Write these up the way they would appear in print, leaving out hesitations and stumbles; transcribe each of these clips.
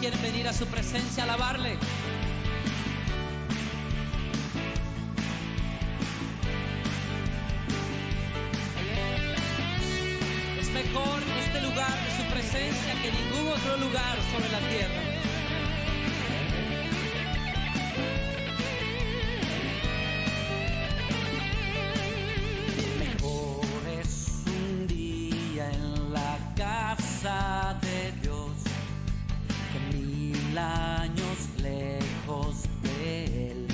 quieren venir a su presencia a alabarle? Es mejor este lugar de su presencia que ningún otro lugar sobre la tierra. De Dios que 1000 años lejos de Él.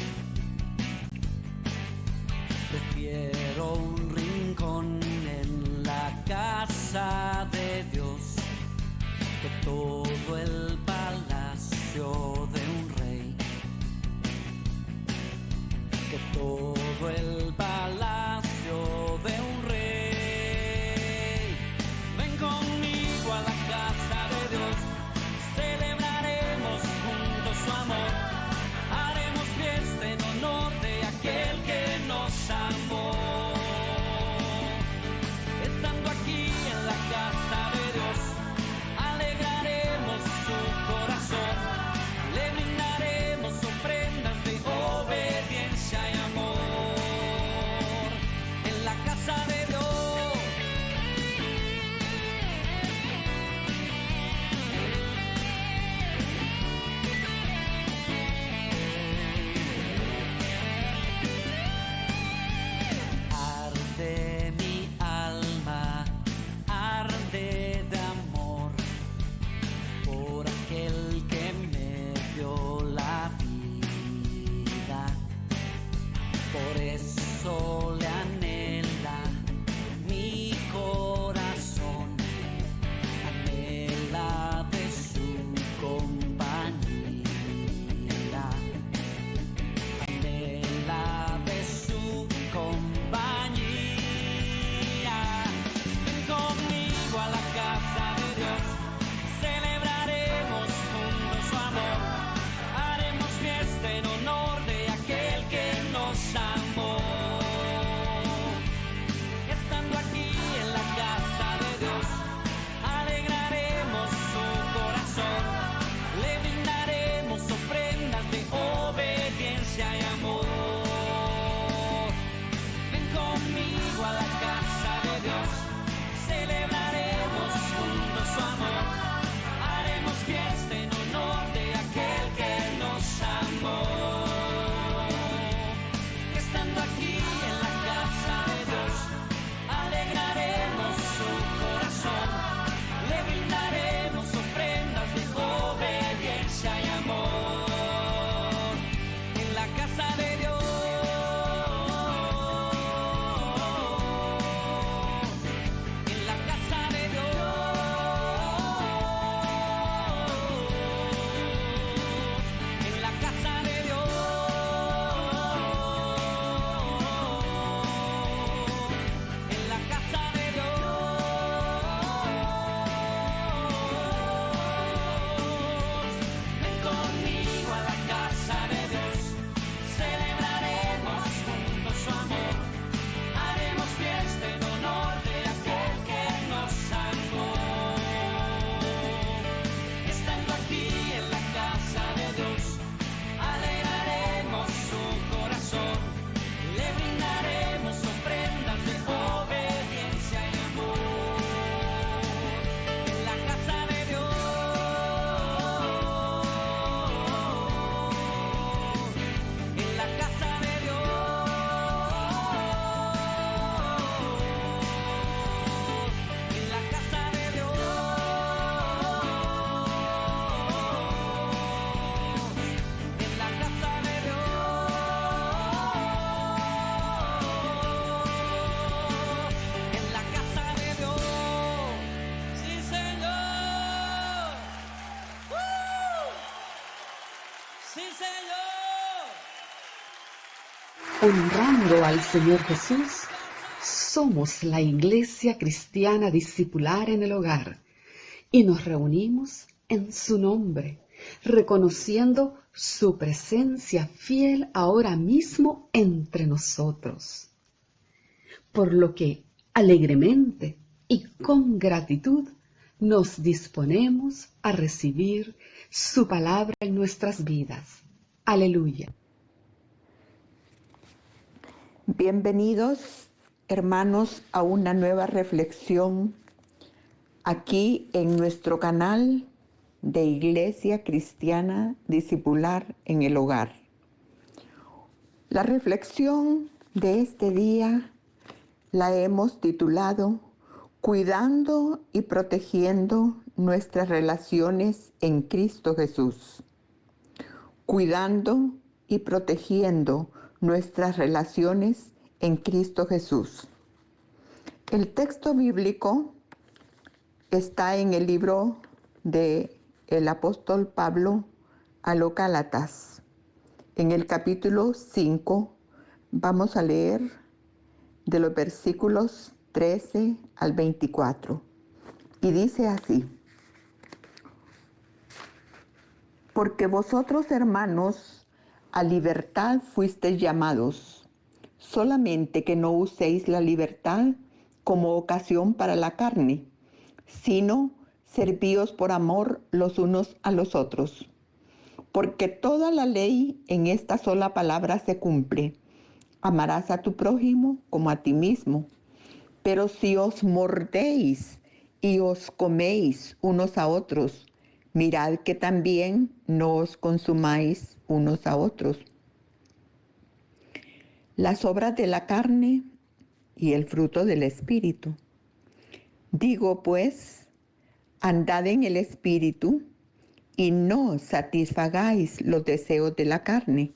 Prefiero un rincón en la casa de Dios que todo el palacio de un rey, que todo el palacio de un rey. Ven conmigo a la casa de Dios, celebraremos juntos su amor, haremos fiesta en honor de aquel que nos amó. Estando aquí en la casa de Dios, alegraremos su corazón, le brindaremos ofrendas de obediencia y amor. En la casa de Dios, arde mi alma, arde de amor por aquel que me dio la vida. Por eso le anhela mi corazón, anhela de su compañía, anhela de su compañía. Ven conmigo a la casa de Dios, celebraremos juntos su amor, haremos fiesta en honor de aquel que nos amó. Estando aquí en la casa de Dios, alegraremos su corazón, le brindaremos ofrendas de obediencia y amor. Ven conmigo a la casa de Dios, celebraremos juntos su amor, haremos fiesta en honor de aquel que nos amó. Estando aquí en la casa de Dios, alegraremos su corazón, le brindaremos ofrendas de obediencia y amor. En la casa de Dios, en la casa de Dios, en la casa de Dios, en la casa de Dios, ven conmigo a la casa de Dios, celebraremos juntos su amor, haremos fiesta en honor de aquel que nos amó. Estando aquí en la casa de Dios, alegraremos su corazón, le brindaremos ofrendas de obediencia y amor. En la casa de Dios, en la casa de Dios, en la casa de Dios, en la casa de Dios, en la casa de Dios. Sí, Señor. Sí, Señor. Honrando al Señor Jesús, somos la Iglesia Cristiana Discipular en el Hogar y nos reunimos en su nombre, reconociendo su presencia fiel ahora mismo entre nosotros. Por lo que alegremente y con gratitud nos disponemos a recibir su palabra en nuestras vidas. Aleluya. Bienvenidos, hermanos, a una nueva reflexión aquí en nuestro canal de Iglesia Cristiana Discipular en el Hogar. La reflexión de este día la hemos titulado Cuidando y protegiendo nuestras relaciones en Cristo Jesús. Cuidando y protegiendo nuestras relaciones en Cristo Jesús. El texto bíblico está en el libro del apóstol Pablo a los Gálatas. En el capítulo 5 vamos a leer de los versículos 13 al 24. Y dice así: Porque vosotros, hermanos, a libertad fuisteis llamados, solamente que no uséis la libertad como ocasión para la carne, sino servíos por amor los unos a los otros. Porque toda la ley en esta sola palabra se cumple: amarás a tu prójimo como a ti mismo. Pero si os mordéis y os coméis unos a otros, mirad que también no os consumáis unos a otros. Las obras de la carne y el fruto del Espíritu. Digo pues, andad en el Espíritu y no satisfagáis los deseos de la carne,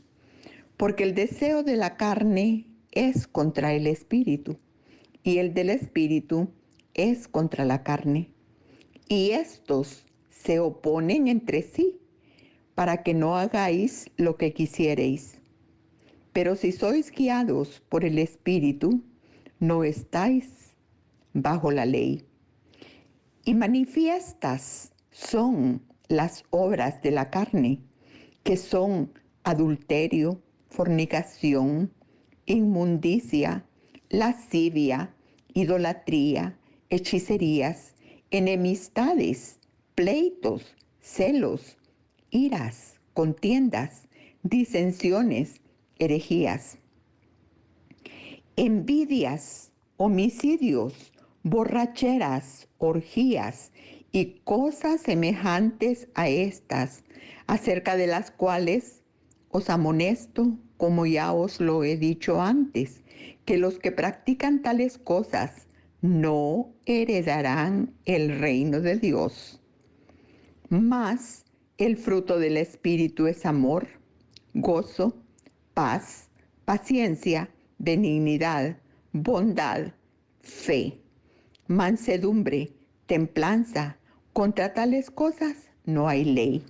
porque el deseo de la carne es contra el Espíritu y el del Espíritu es contra la carne. Y estos se oponen entre sí, para que no hagáis lo que quisiereis. Pero si sois guiados por el Espíritu, no estáis bajo la ley. Y manifiestas son las obras de la carne, que son adulterio, fornicación, inmundicia, lascivia, idolatría, hechicerías, enemistades, pleitos, celos, iras, contiendas, disensiones, herejías, envidias, homicidios, borracheras, orgías y cosas semejantes a estas, acerca de las cuales os amonesto, como ya os lo he dicho antes, que los que practican tales cosas no heredarán el reino de Dios. Mas el fruto del Espíritu es amor, gozo, paz, paciencia, benignidad, bondad, fe, mansedumbre, templanza. Contra tales cosas no hay ley.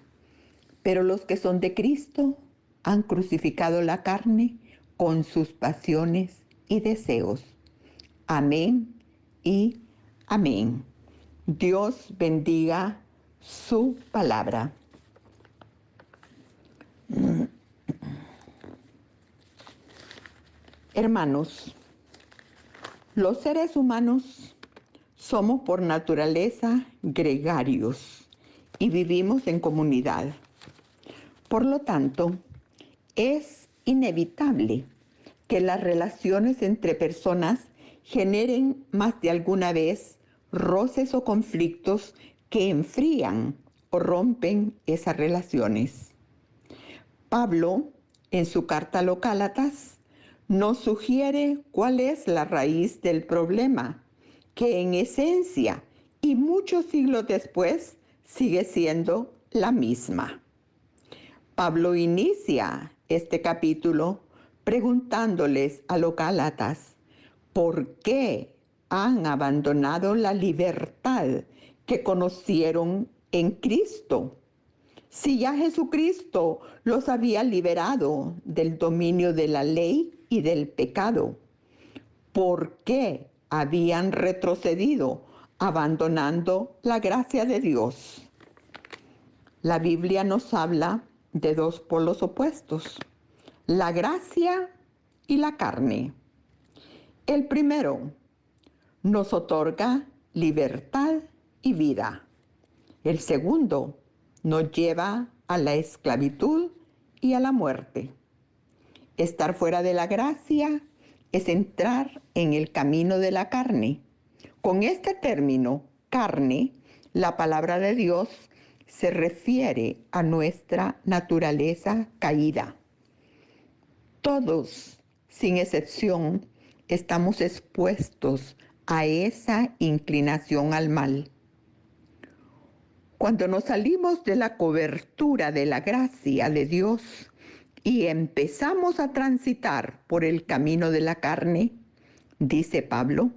Pero los que son de Cristo han crucificado la carne con sus pasiones y deseos. Amén y amén. Dios bendiga su palabra. Hermanos, los seres humanos somos por naturaleza gregarios y vivimos en comunidad. Por lo tanto, es inevitable que las relaciones entre personas generen más de alguna vez roces o conflictos que enfrían o rompen esas relaciones. Pablo, en su carta a los Gálatas, nos sugiere cuál es la raíz del problema, que en esencia y muchos siglos después sigue siendo la misma. Pablo inicia este capítulo preguntándoles a los Gálatas por qué han abandonado la libertad que conocieron en Cristo. Si ya Jesucristo los había liberado del dominio de la ley y del pecado, ¿por qué habían retrocedido abandonando la gracia de Dios? La Biblia nos habla de dos polos opuestos, la gracia y la carne. El primero nos otorga libertad y vida. El segundo nos lleva a la esclavitud y a la muerte. Estar fuera de la gracia es entrar en el camino de la carne. Con este término, carne, la palabra de Dios se refiere a nuestra naturaleza caída. Todos, sin excepción, estamos expuestos a esa inclinación al mal. Cuando nos salimos de la cobertura de la gracia de Dios y empezamos a transitar por el camino de la carne, dice Pablo,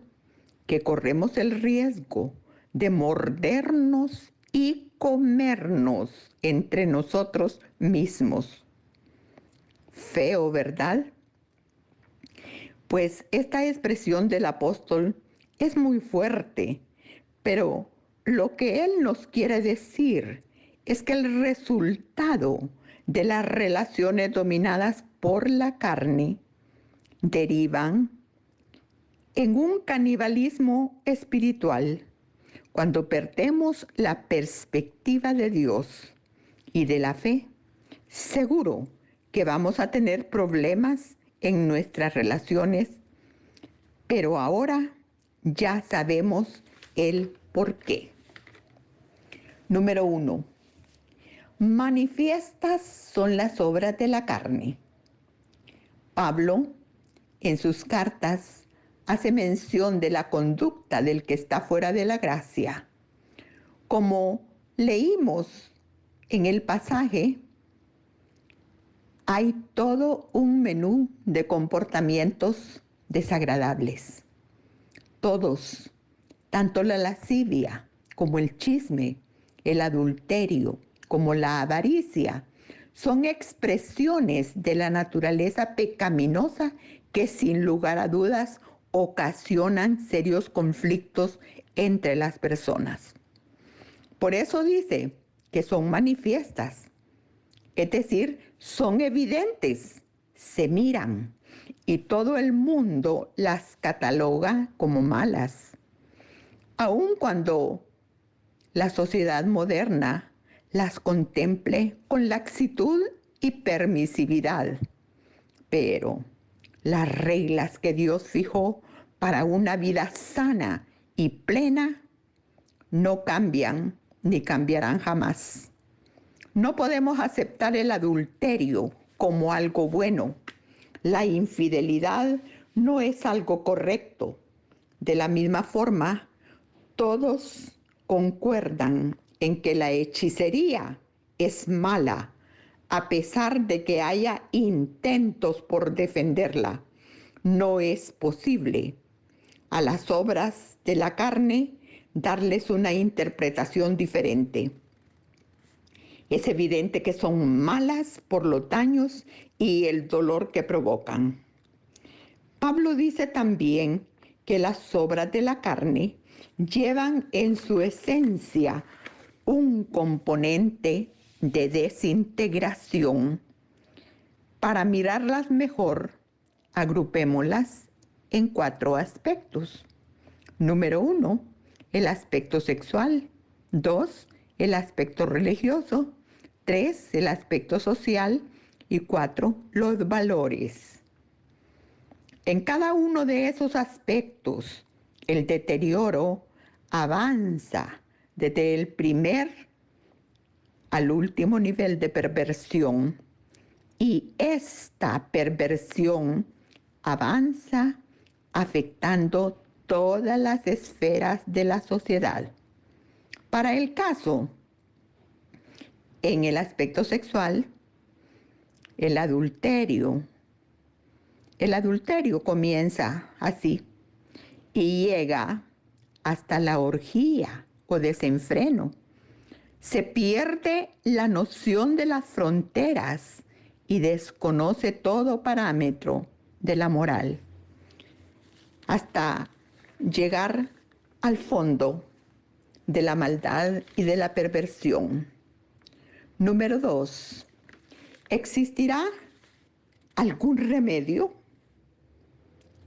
que corremos el riesgo de mordernos y comernos entre nosotros mismos. Feo, ¿verdad? Pues esta expresión del apóstol es muy fuerte, pero lo que él nos quiere decir es que el resultado de las relaciones dominadas por la carne derivan en un canibalismo espiritual cuando perdemos la perspectiva de Dios y de la fe. Seguro que vamos a tener problemas en nuestras relaciones, pero ahora ya sabemos el por qué. Número 1. Manifiestas son las obras de la carne. Pablo, en sus cartas, hace mención de la conducta del que está fuera de la gracia. Como leímos en el pasaje, hay todo un menú de comportamientos desagradables. Todos, tanto la lascivia como el chisme, el adulterio, como la avaricia, son expresiones de la naturaleza pecaminosa que sin lugar a dudas ocasionan serios conflictos entre las personas. Por eso dice que son manifiestas, es decir, son evidentes, se miran y todo el mundo las cataloga como malas. Aun cuando la sociedad moderna las contemple con laxitud y permisividad. Pero las reglas que Dios fijó para una vida sana y plena no cambian ni cambiarán jamás. No podemos aceptar el adulterio como algo bueno. La infidelidad no es algo correcto. De la misma forma, todos concuerdan en que la hechicería es mala, a pesar de que haya intentos por defenderla. No es posible a las obras de la carne darles una interpretación diferente. Es evidente que son malas por los daños y el dolor que provocan. Pablo dice también que las obras de la carne llevan en su esencia un componente de desintegración. Para mirarlas mejor, agrupémoslas en 4 aspectos. Número 1, el aspecto sexual. 2, el aspecto religioso. 3, el aspecto social. Y 4, los valores. En cada uno de esos aspectos, el deterioro avanza desde el primer al último nivel de perversión, y esta perversión avanza afectando todas las esferas de la sociedad. Para el caso, en el aspecto sexual, el adulterio comienza así y llega hasta la orgía o desenfreno. Se pierde la noción de las fronteras y desconoce todo parámetro de la moral, hasta llegar al fondo de la maldad y de la perversión. Número 2. ¿Existirá algún remedio?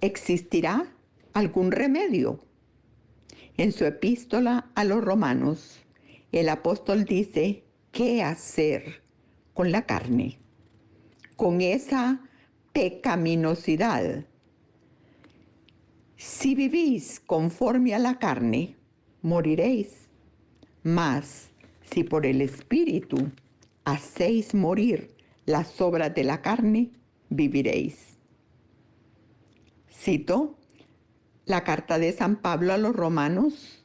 ¿Existirá algún remedio? En su epístola a los Romanos, el apóstol dice qué hacer con la carne, con esa pecaminosidad. Si vivís conforme a la carne, moriréis. Mas si por el Espíritu hacéis morir las obras de la carne, viviréis. Cito la carta de San Pablo a los Romanos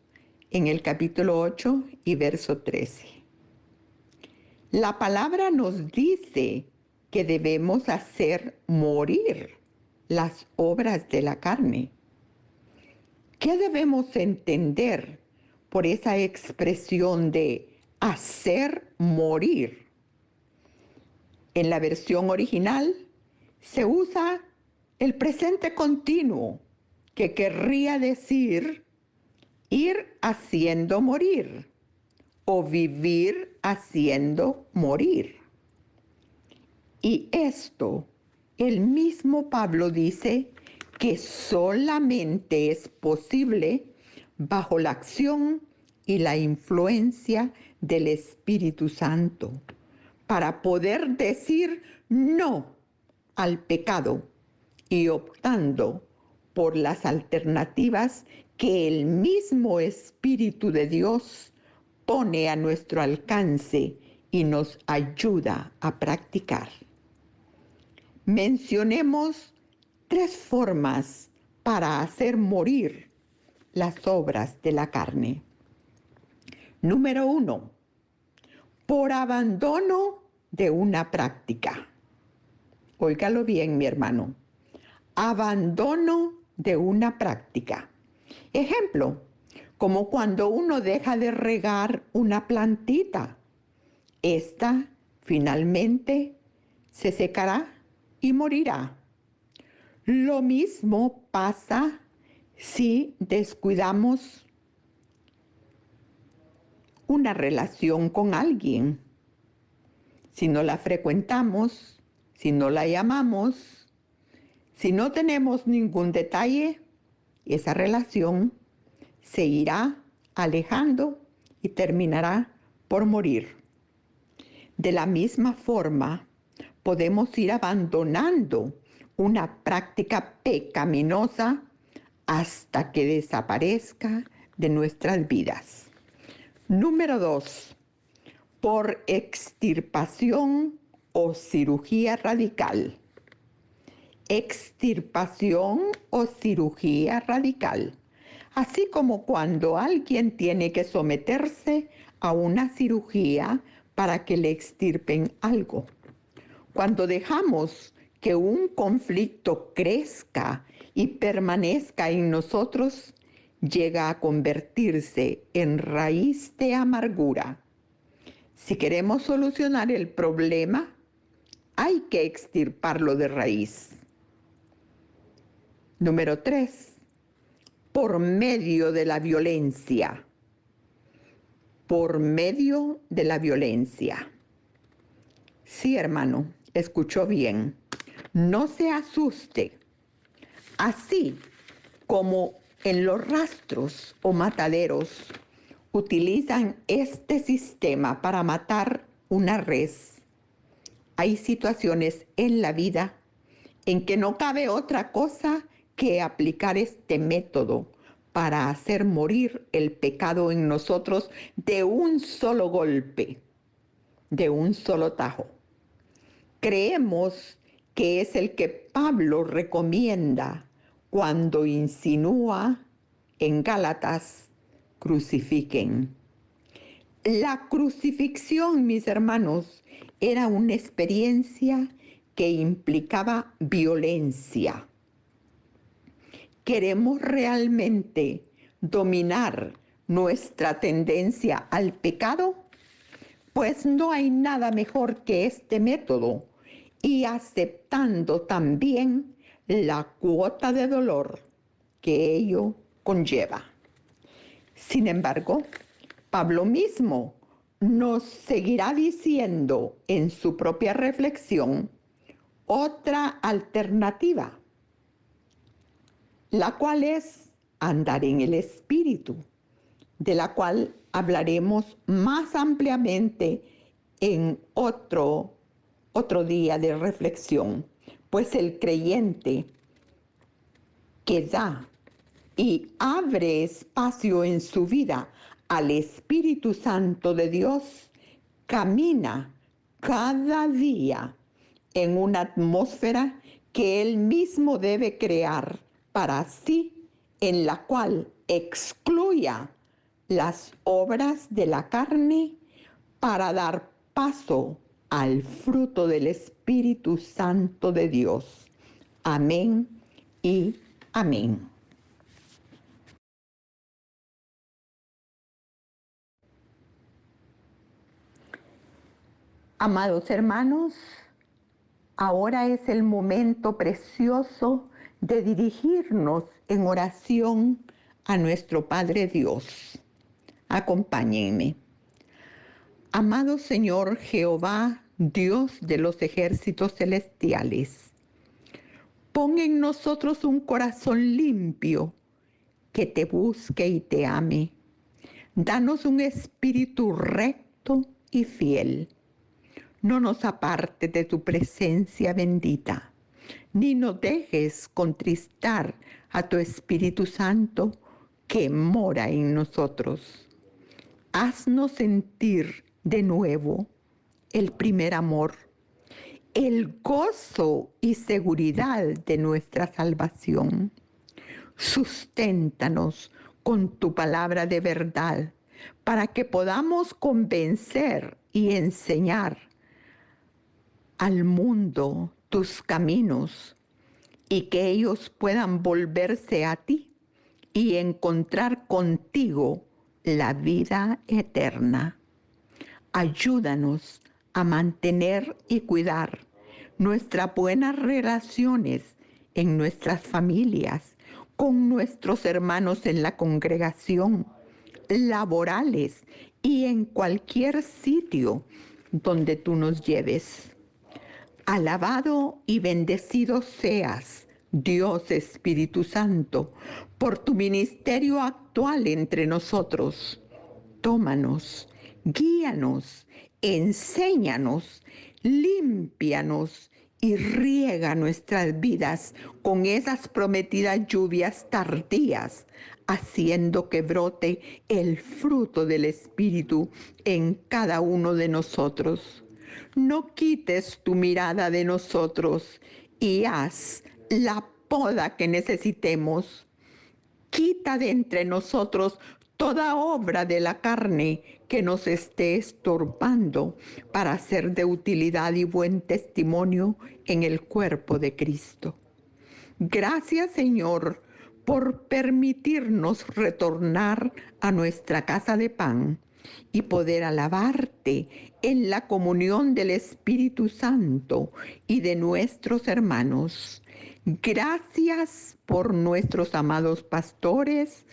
en el capítulo 8 y verso 13. La palabra nos dice que debemos hacer morir las obras de la carne. ¿Qué debemos entender por esa expresión de hacer morir? En la versión original se usa el presente continuo, que querría decir ir haciendo morir o vivir haciendo morir. Y esto, el mismo Pablo dice que solamente es posible bajo la acción y la influencia del Espíritu Santo, para poder decir no al pecado y optando por las alternativas que el mismo Espíritu de Dios pone a nuestro alcance y nos ayuda a practicar. Mencionemos 3 formas para hacer morir las obras de la carne. Número 1, por abandono de una práctica. Óigalo bien, mi hermano. Abandono de una práctica. Ejemplo, como cuando uno deja de regar una plantita. Esta finalmente se secará y morirá. Lo mismo pasa si descuidamos una relación con alguien. Si no la frecuentamos, si no la llamamos, si no tenemos ningún detalle, esa relación se irá alejando y terminará por morir. De la misma forma, podemos ir abandonando una práctica pecaminosa hasta que desaparezca de nuestras vidas. Número 2, por extirpación o cirugía radical. Extirpación o cirugía radical. Así como cuando alguien tiene que someterse a una cirugía para que le extirpen algo. Cuando dejamos que un conflicto crezca y permanezca en nosotros, llega a convertirse en raíz de amargura. Si queremos solucionar el problema, hay que extirparlo de raíz. Número 3, por medio de la violencia. Por medio de la violencia. Sí, hermano, escuchó bien. No se asuste. Así como en los rastros o mataderos utilizan este sistema para matar una res, hay situaciones en la vida en que no cabe otra cosa que aplicar este método para hacer morir el pecado en nosotros de un solo golpe, de un solo tajo. Creemos que es el que Pablo recomienda cuando insinúa en Gálatas, crucifiquen. La crucifixión, mis hermanos, era una experiencia que implicaba violencia. ¿Queremos realmente dominar nuestra tendencia al pecado? Pues no hay nada mejor que este método, y aceptando también la cuota de dolor que ello conlleva. Sin embargo, Pablo mismo nos seguirá diciendo en su propia reflexión otra alternativa, la cual es andar en el Espíritu. de la cual hablaremos más ampliamente en otro día de reflexión, pues el creyente que da y abre espacio en su vida al Espíritu Santo de Dios, camina cada día en una atmósfera que él mismo debe crear para sí, en la cual excluya las obras de la carne para dar paso al fruto del Espíritu Santo de Dios. Amén y amén. Amados hermanos, ahora es el momento precioso de dirigirnos en oración a nuestro Padre Dios. Acompáñenme. Amado Señor Jehová, Dios de los ejércitos celestiales, pon en nosotros un corazón limpio que te busque y te ame. Danos un espíritu recto y fiel. No nos apartes de tu presencia bendita, ni nos dejes contristar a tu Espíritu Santo que mora en nosotros. Haznos sentir de nuevo el primer amor, el gozo y seguridad de nuestra salvación. Susténtanos con tu palabra de verdad, para que podamos convencer y enseñar al mundo tus caminos y que ellos puedan volverse a ti y encontrar contigo la vida eterna. Ayúdanos a mantener y cuidar nuestras buenas relaciones en nuestras familias, con nuestros hermanos en la congregación, laborales y en cualquier sitio donde tú nos lleves. Alabado y bendecido seas, Dios Espíritu Santo, por tu ministerio actual entre nosotros. Tómanos, guíanos, enséñanos, límpianos y riega nuestras vidas con esas prometidas lluvias tardías, haciendo que brote el fruto del Espíritu en cada uno de nosotros. No quites tu mirada de nosotros y haz la poda que necesitemos. Quita de entre nosotros toda obra de la carne que nos esté estorbando para ser de utilidad y buen testimonio en el cuerpo de Cristo. Gracias, Señor, por permitirnos retornar a nuestra casa de pan y poder alabarte en la comunión del Espíritu Santo y de nuestros hermanos. Gracias por nuestros amados pastores,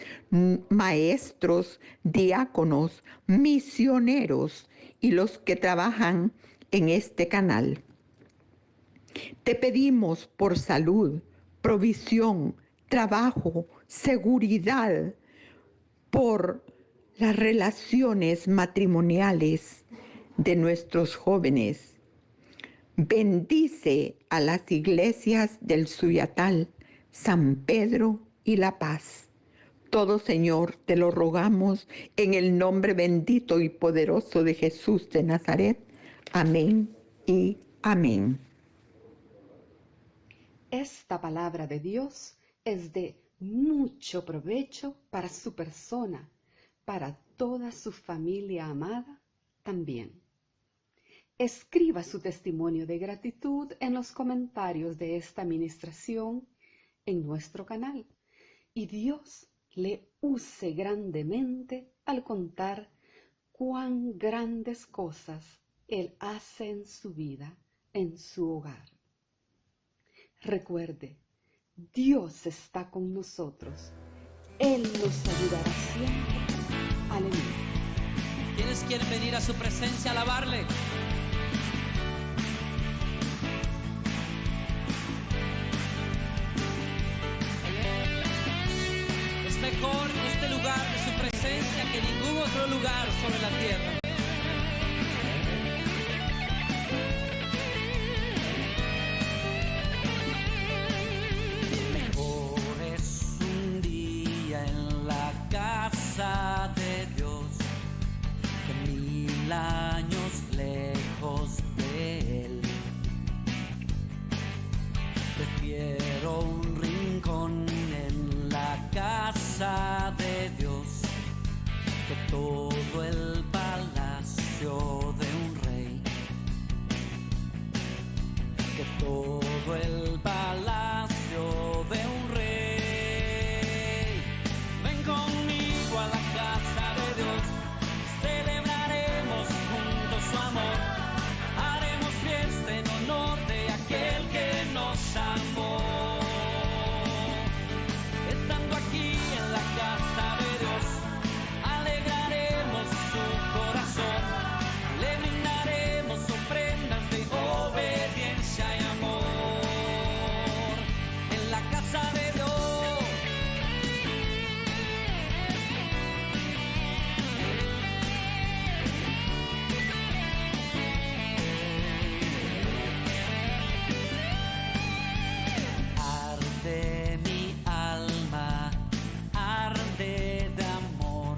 maestros, diáconos, misioneros y los que trabajan en este canal. Te pedimos por salud, provisión, trabajo, seguridad, por las relaciones matrimoniales de nuestros jóvenes. Bendice a las iglesias del Suyatal, San Pedro y La Paz. Todo, Señor, te lo rogamos en el nombre bendito y poderoso de Jesús de Nazaret. Amén y amén. Esta palabra de Dios es de mucho provecho para su persona, para toda su familia amada también. Escriba su testimonio de gratitud en los comentarios de esta ministración en nuestro canal y Dios le use grandemente al contar cuán grandes cosas Él hace en su vida, en su hogar. Recuerde, Dios está con nosotros. Él nos ayudará siempre. Aleluya. ¿Quiénes quieren venir a su presencia a alabarle? Es mejor este lugar de su presencia que ningún otro lugar sobre la tierra. Mejor es un día en la casa de Dios que 1000 años lejos de Él. Prefiero un rincón en la casa de Dios que todo el palacio de un rey, que todo el palacio de un rey. Ven conmigo a la casa de Dios, celebraremos juntos su amor, haremos fiesta en honor de aquel que nos amó. Estando aquí en la casa de Dios, alegraremos su corazón, le brindaremos ofrendas de obediencia y amor. En la casa de Dios, arde mi alma, arde de amor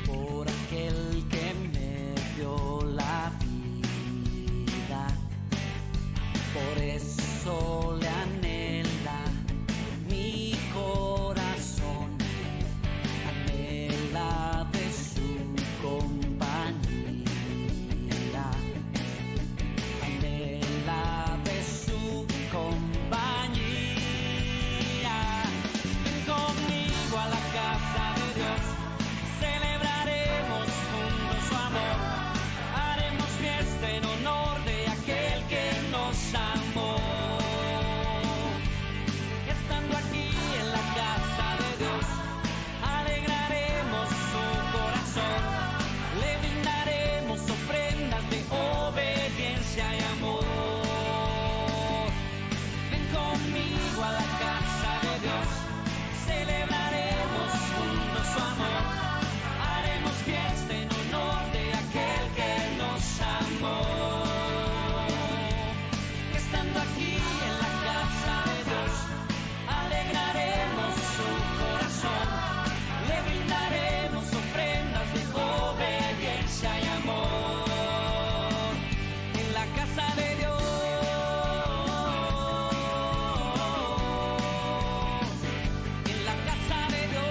por aquel que me dio la vida. Por eso le anhela mi corazón, anhela de su compañía, anhela de su compañía. Ven conmigo a la casa de Dios, celebraremos juntos su amor, haremos fiesta en honor de aquel que nos amó. Estando aquí en la casa de Dios, alegraremos su corazón, le brindaremos ofrendas de obediencia y amor. Ven conmigo a la casa de Dios, celebraremos juntos su amor, haremos fiesta en honor de aquel que nos amó. Estando aquí en la casa de Dios, alegraremos su corazón, le brindaremos ofrendas de obediencia y amor. En la casa de Dios, en la casa de Dios,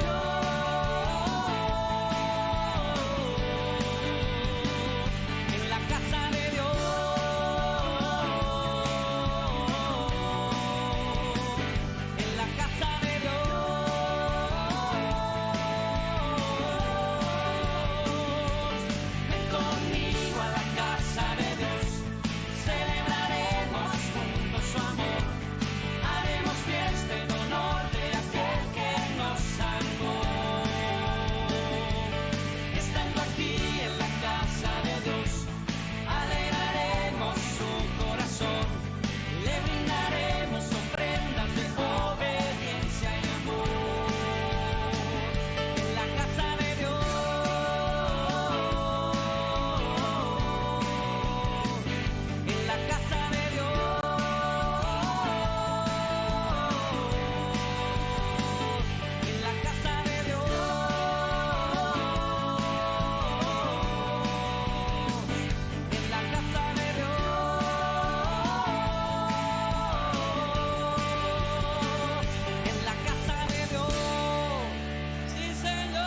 en la casa de Dios, en la casa de Dios. Ven conmigo a la casa de Dios, celebraremos juntos su amor, haremos fiesta en honor de aquel que nos amó. Estando aquí en la casa de Dios, alegraremos su corazón, le brindaremos ofrendas de obediencia y amor. En la casa de Dios, en la casa de Dios, en la casa de Dios, en la casa de Dios, en la casa de Dios. ¡Sí, Señor!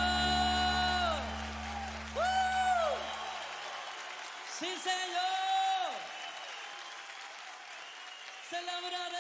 ¡Sí, Señor! Celebraremos